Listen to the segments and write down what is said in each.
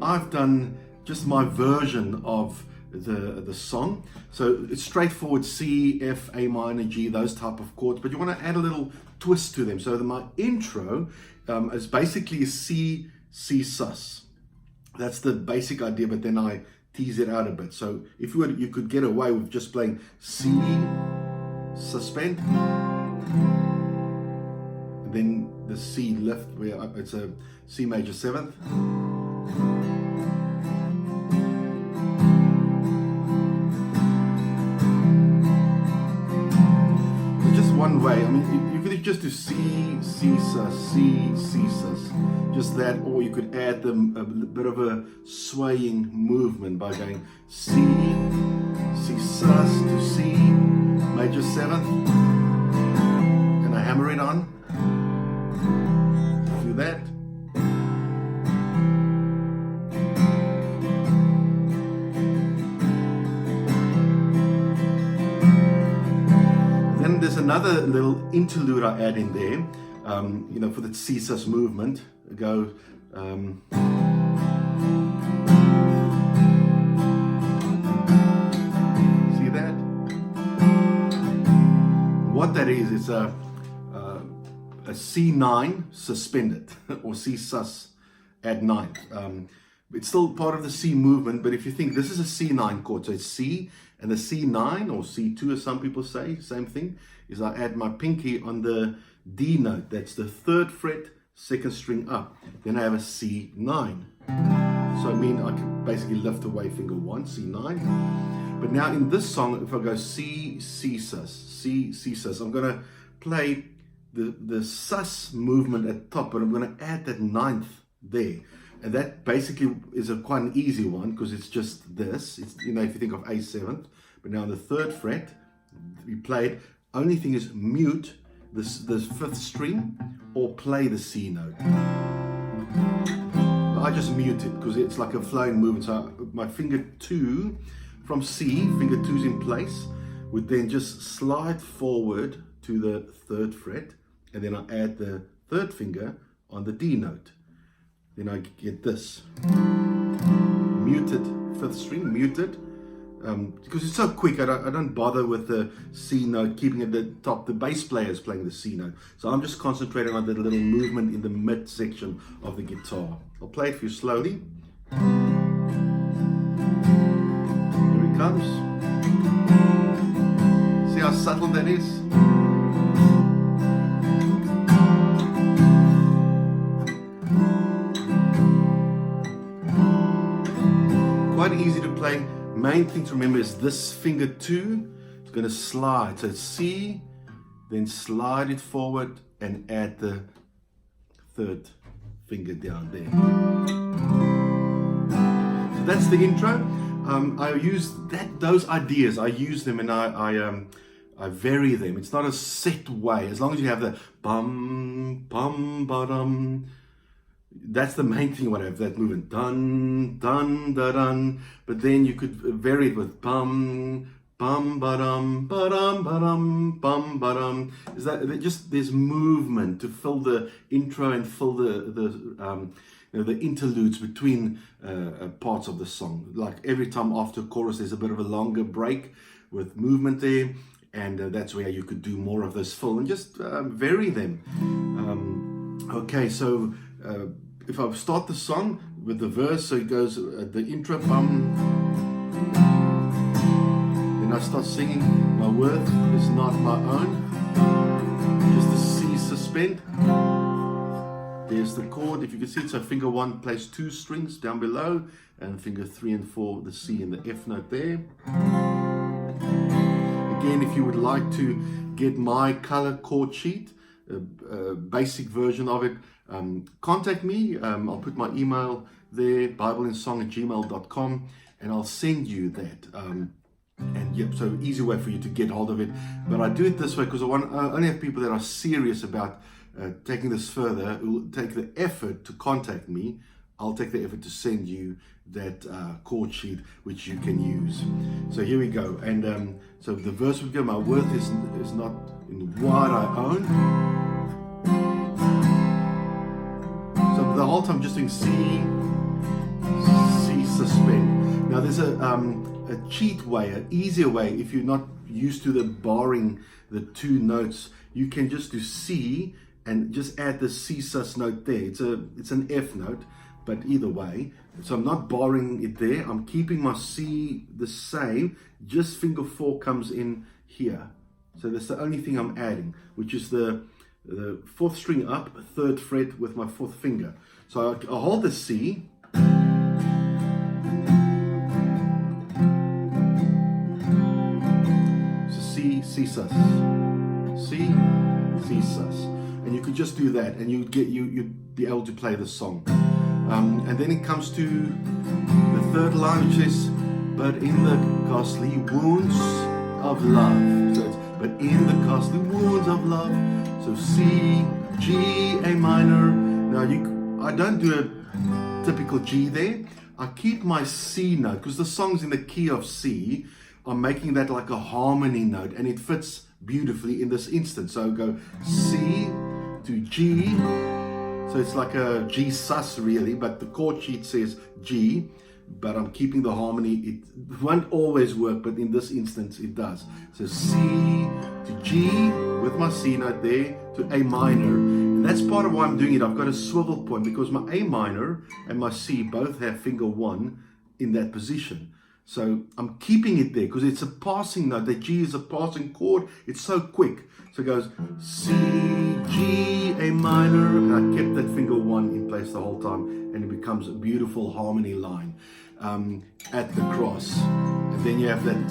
I've done just my version of the song. So it's straightforward C, F, A minor, G, those type of chords, but you want to add a little twist to them. So that my intro is basically C, C sus. That's the basic idea, but then I tease it out a bit. So if you would, you could get away with just playing C, suspend, and then the C lift, where it's a C major 7th. One way, I mean, you could just do C, C sus, C, C sus, just that, or you could add them a bit of a swaying movement by going C, C sus to C major 7th, and I hammer it on, do that. Then there's another little interlude I add in there, you know, for the C sus movement. Go, see that? What that is, it's a C9 suspended, or C sus add 9. It's still part of the C movement, but if you think this is a C9 chord, so it's C, and the C9 or C2 as some people say, same thing, is I add my pinky on the D note. That's the 3rd fret, 2nd string up. Then I have a C9. So I mean I can basically lift away finger 1, C9. But now in this song, if I go C, C sus, C, C sus, I'm going to play the sus movement at top, but I'm going to add that 9th there. And that basically is quite an easy one, because it's just this. It's, you know, if you think of A 7th, but now the 3rd fret, we played, only thing is mute this 5th string or play the C note. I just mute it because it's like a flowing movement. So my finger 2 from C, finger 2's in place, would then just slide forward to the 3rd fret, and then I add the 3rd finger on the D note. Then I get this muted 5th string, muted, because it's so quick. I don't bother with the C note, keeping it at the top. The bass player is playing the C note, so I'm just concentrating on the little movement in the mid section of the guitar. I'll play it for you slowly. Here it comes. See how subtle that is? Quite easy to play. Main thing to remember is this finger 2 is going to slide. So it's C, then slide it forward and add the 3rd finger down there. So that's the intro. I use those ideas. I use them and I vary them. It's not a set way. As long as you have the bum bum ba-dum. That's the main thing. What I have that movement, dun dun da dun. But then you could vary it with bum bum ba-dum ba-dum ba-dum bum ba-dum. Is that just there's movement to fill the intro and fill the interludes between parts of the song. Like every time after chorus, there's a bit of a longer break with movement there, and that's where you could do more of this fill and just vary them. Okay, so. If I start the song with the verse, so it goes the intro, bum, then I start singing, my worth is not my own, just the C suspend, there's the chord, if you can see it, so finger 1 plays 2 strings down below, and finger 3 and 4, the C and the F note there. Again, if you would like to get my color chord sheet, basic version of it, contact me. I'll put my email there, bibleinSong@gmail.com, and I'll send you that. And yep, so easy way for you to get hold of it. But I do it this way because I only have people that are serious about taking this further, who will take the effort to contact me. I'll take the effort to send you that chord sheet which you can use. So here we go. And so the verse would go, my worth is not in what I own. So the whole time just doing C, Now there's a cheat way, an easier way. If you're not used to the barring the two notes, you can just do C and just add the C sus note there. It's an F note, but either way. So I'm not barring it there. I'm keeping my C the same. Just finger 4 comes in here. So that's the only thing I'm adding, which is the 4th string up, 3rd fret with my 4th finger. So I hold the C. So C, C sus, C, C sus, and you could just do that, and you'd be able to play the song. And then it comes to the 3rd line, which says, "But in the costly wounds of love." So it's, "But in the costly wounds of love." So C, G, A minor. Now I don't do a typical G there. I keep my C note because the song's in the key of C. I'm making that like a harmony note, and it fits beautifully in this instance. So go C to G. So it's like a G sus really, but the chord sheet says G, but I'm keeping the harmony. It won't always work, but in this instance it does. So C to G with my C note there to A minor. And that's part of why I'm doing it. I've got a swivel point because my A minor and my C both have finger 1 in that position. So I'm keeping it there because it's a passing note. The G is a passing chord. It's so quick. So it goes C, G, A minor, and I kept that finger 1 in place the whole time, and it becomes a beautiful harmony line at the cross. And then you have that,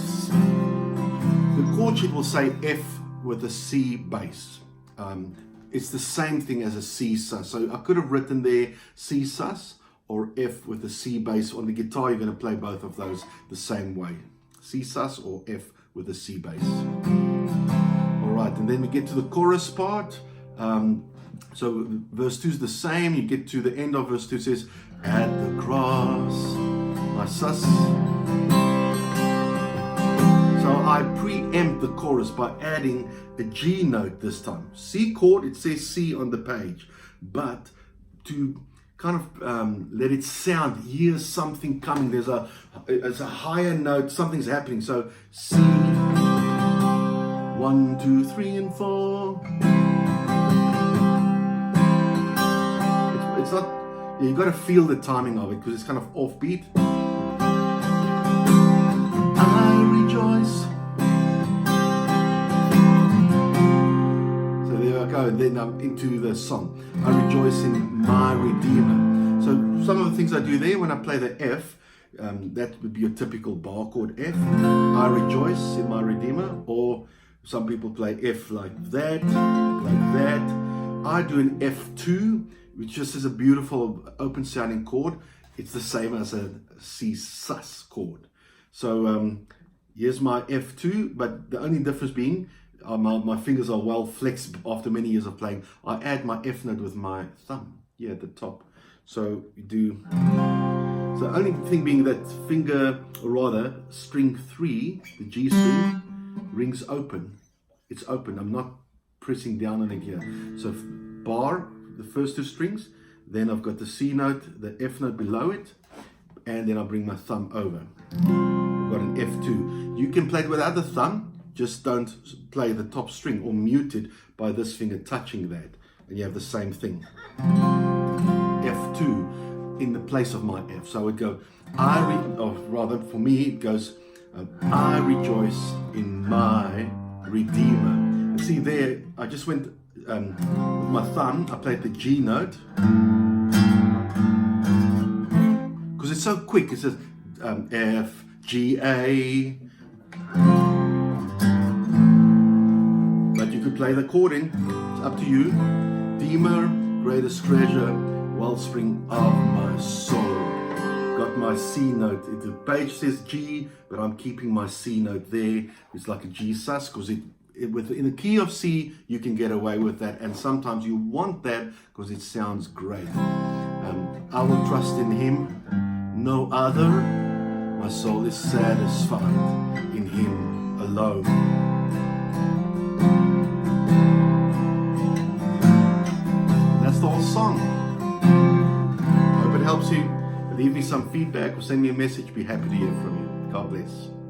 the chord sheet will say F with a C bass. It's the same thing as a C sus. So I could have written there C sus or F with a C bass. On the guitar, you're going to play both of those the same way. C sus or F with a C bass. Alright, and then we get to the chorus part. So verse 2 is the same. You get to the end of verse 2, it says, "At the cross, my sus." So I preempt the chorus by adding a G note this time. C chord, it says C on the page, but to kind of let it sound, here's something coming. There's a higher note, something's happening. So C, 1, 2, 3, and 4. It's not, you've got to feel the timing of it because it's kind of offbeat. I rejoice. So there I go, and then I'm into the song. I rejoice in my Redeemer. So some of the things I do there when I play the F, that would be a typical bar chord F. I rejoice in my Redeemer, or some people play F like that, like that. I do an F2, which just is a beautiful open sounding chord. It's the same as a C sus chord. So here's my F2, but the only difference being my fingers are well flexed after many years of playing. I add my F note with my thumb here at the top. So you do. So the only thing being that finger, or rather string 3, the G string, rings open. It's open. I'm not pressing down on it here. So bar, the first 2 strings, then I've got the C note, the F note below it, and then I bring my thumb over. I've got an F2. You can play it without the thumb, just don't play the top string or mute it by this finger touching that, and you have the same thing. F2 in the place of my F. So I would go, or rather for me it goes, I rejoice in my Redeemer. And see there, I just went with my thumb, I played the G note. Because it's so quick, it says F, G, A. But you could play the chording, it's up to you. Redeemer, greatest treasure, wellspring of my soul. Got my C note. The page says G, but I'm keeping my C note there. It's like a G sus because in the key of C you can get away with that, and sometimes you want that because it sounds great. I will trust in Him, no other. My soul is satisfied in Him alone. That's the whole song. Hope it helps you. Leave me some feedback or send me a message. Be happy to hear from you. God bless.